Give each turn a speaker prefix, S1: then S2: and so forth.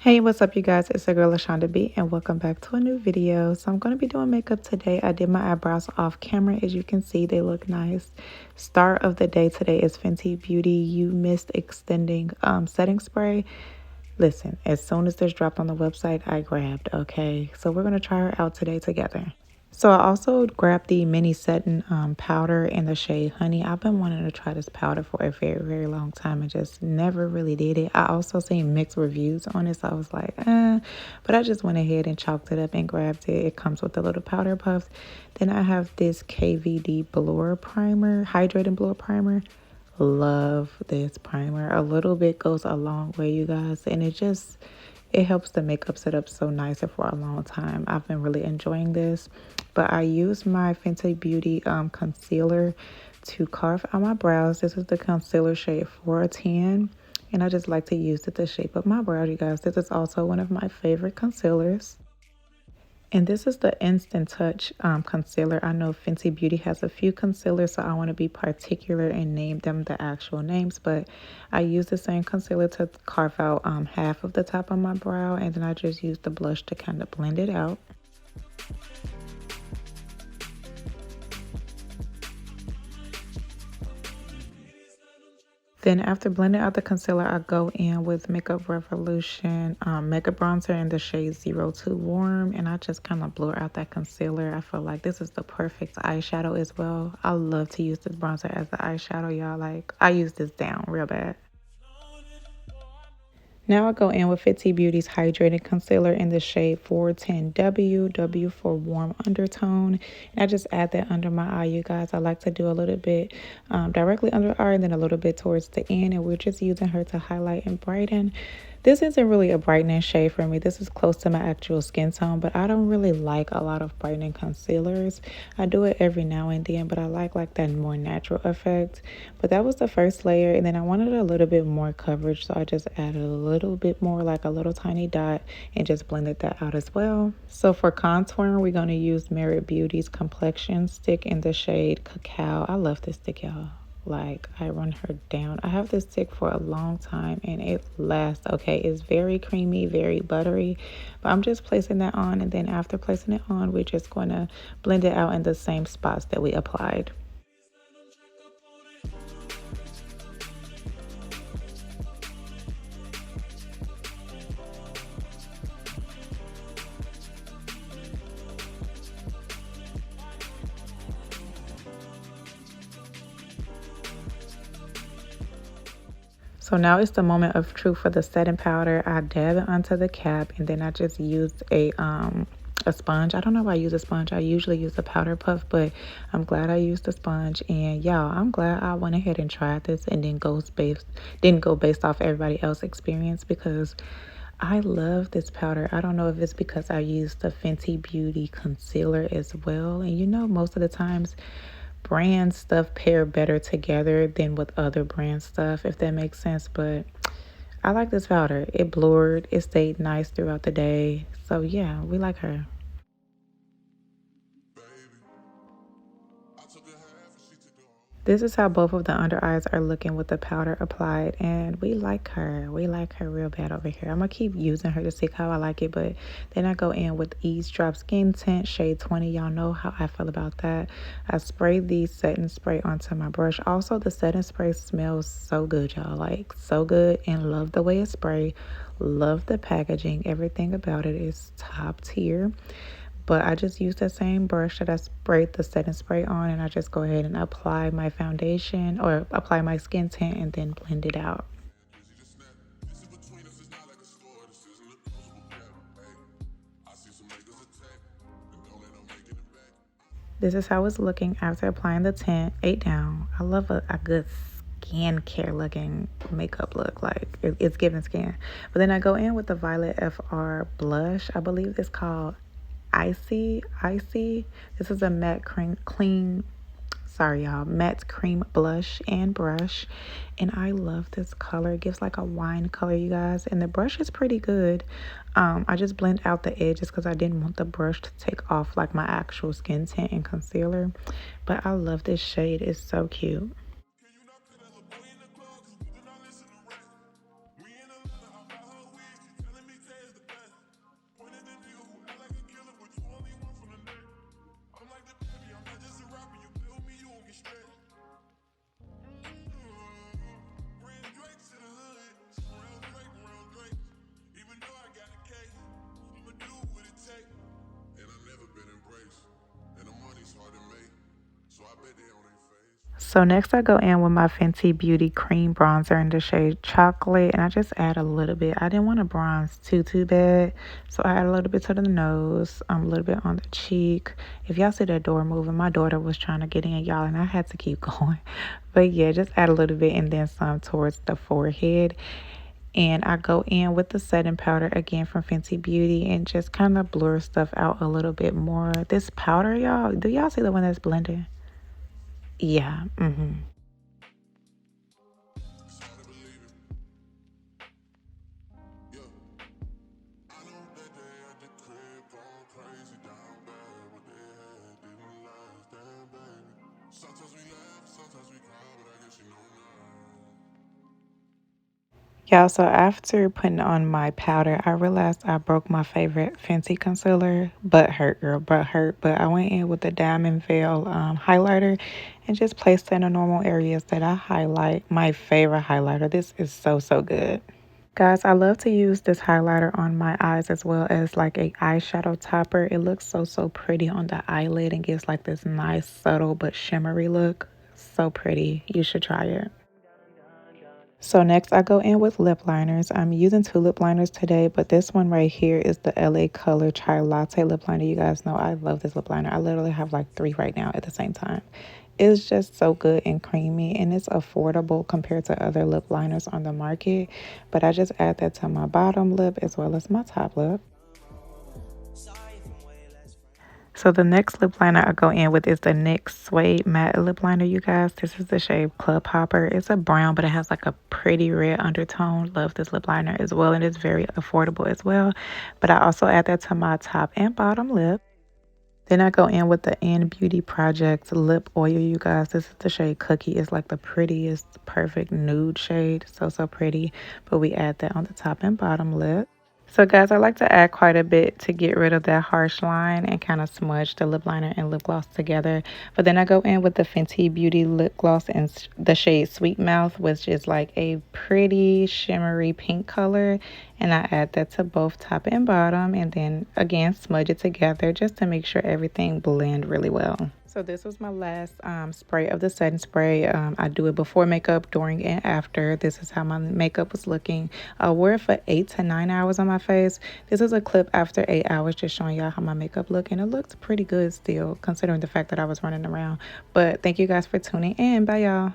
S1: Hey, what's up, you guys? It's your girl LaShonda B, and welcome back to a new video. So I'm going to be doing makeup today. I did my eyebrows off camera. As you can see, they look nice. Start of the day today is Fenty Beauty You Mist Extending Setting Spray. Listen, as soon as this dropped on the website, I grabbed, okay? So we're going to try her out today together. So I also grabbed the mini setting powder in the shade Honey. I've been wanting to try this powder for a very, very long time and just never really did it. I also seen mixed reviews on it, so I was like, but I just went ahead and chalked it up and grabbed it. It comes with a little powder puff. Then I have this KVD Blur Primer, Hydrating Blur Primer. Love this primer. A little bit goes a long way, you guys, and it helps the makeup set up so nice for a long time. I've been really enjoying this, but I use my Fenty Beauty concealer to carve out my brows. This is the concealer shade 410, and I just like to use it to shape up my brows, you guys. This is also one of my favorite concealers. And this is the Instant Touch concealer. I know Fenty Beauty has a few concealers, so I want to be particular and name them the actual names. But I use the same concealer to carve out half of the top of my brow, and then I just use the blush to kind of blend it out. Then after blending out the concealer, I go in with Makeup Revolution Makeup Bronzer in the shade 02 Warm. And I just kind of blur out that concealer. I feel like this is the perfect eyeshadow as well. I love to use this bronzer as the eyeshadow, y'all. Like, I use this down real bad. Now I go in with Fenty Beauty's Hydrating Concealer in the shade 410W, W for warm undertone. And I just add that under my eye, you guys. I like to do a little bit directly under the eye and then a little bit towards the end. And we're just using her to highlight and brighten. This isn't really a brightening shade for me. This is close to my actual skin tone, but I don't really like a lot of brightening concealers. I do it every now and then, but I like that more natural effect. But that was the first layer, and then I wanted a little bit more coverage, so I just added a little bit more, like a little tiny dot, and just blended that out as well. So for contouring, we're going to use Merit Beauty's Complexion Stick in the shade Cacao. I love this stick, y'all. Like, I run her down. I have this stick for a long time and it lasts. Okay, it's very creamy, very buttery, but I'm just placing that on, and then after placing it on, we're just going to blend it out in the same spots that we applied. So now it's the moment of truth for the setting powder. I dab it onto the cap, and then I just used a sponge. I don't know why I use a sponge. I usually use a powder puff, but I'm glad I used a sponge. And y'all, I'm glad I went ahead and tried this and didn't go based off everybody else's experience, because I love this powder. I don't know if it's because I used the Fenty Beauty concealer as well. And you know, most of the times brand stuff pair better together than with other brand stuff, if that makes sense. But I like this powder. It blurred, it stayed nice throughout the day. So yeah, we like her. This is how both of the under eyes are looking with the powder applied, and we like her. We like her real bad over here. I'm gonna keep using her to see how I like it, but then I go in with Eavesdrop Skin Tint shade 20. Y'all know how I feel about that. I spray the setting spray onto my brush. Also, the setting spray smells so good, y'all. Like, so good, and love the way it sprays. Love the packaging. Everything about it is top tier. But I just use the same brush that I sprayed the setting spray on, and I just go ahead and apply my foundation or apply my skin tint and then blend it out. This is how it's looking after applying the tint. 8 down. I love a good skincare looking makeup look. Like, it's giving skin. But then I go in with the Violet FR blush. I believe it's called Icy. This is a matte matte cream blush and brush, and I love this color. It gives like a wine color, you guys, and the brush is pretty good. I just blend out the edges because I didn't want the brush to take off like my actual skin tint and concealer. But I love this shade. It's so cute. So next I go in with my Fenty Beauty Cream Bronzer in the shade Chocolate, and I just add a little bit. I didn't want to bronze too bad, so I add a little bit to the nose, a little bit on the cheek. If y'all see that door moving, my daughter was trying to get in, y'all, and I had to keep going. But yeah, just add a little bit and then some towards the forehead. And I go in with the setting powder again from Fenty Beauty and just kind of blur stuff out a little bit more. This powder, y'all, do y'all see the one that's blending? Yeah. Yeah, so after putting on my powder, I realized I broke my favorite Fenty concealer, Butt Hurt, girl, Butt Hurt. But I went in with the Diamond Veil highlighter and just placed it in the normal areas that I highlight. My favorite highlighter. This is so good. Guys, I love to use this highlighter on my eyes as well as like a eyeshadow topper. It looks so pretty on the eyelid and gives like this nice subtle but shimmery look. So pretty. You should try it. So next I go in with lip liners. I'm using two lip liners today, but this one right here is the LA Color Chai Latte lip liner. You guys know I love this lip liner. I literally have like three right now at the same time. It's just so good and creamy, and it's affordable compared to other lip liners on the market. But I just add that to my bottom lip as well as my top lip. So the next lip liner I go in with is the NYX Suede Matte Lip Liner, you guys. This is the shade Club Hopper. It's a brown, but it has like a pretty red undertone. Love this lip liner as well, and it's very affordable as well. But I also add that to my top and bottom lip. Then I go in with the N Beauty Project Lip Oil, you guys. This is the shade Cookie. It's like the prettiest, perfect nude shade. So pretty. But we add that on the top and bottom lip. So guys, I like to add quite a bit to get rid of that harsh line and kind of smudge the lip liner and lip gloss together. But then I go in with the Fenty Beauty lip gloss in the shade Sweet Mouth, which is like a pretty shimmery pink color. And I add that to both top and bottom, and then again smudge it together just to make sure everything blend really well. So this was my last spray of the setting spray. I do it before makeup, during, and after. This is how my makeup was looking. I wore it for 8 to 9 hours on my face. This is a clip after 8 hours, just showing y'all how my makeup looked, and it looked pretty good still, considering the fact that I was running around. But thank you guys for tuning in. Bye, y'all.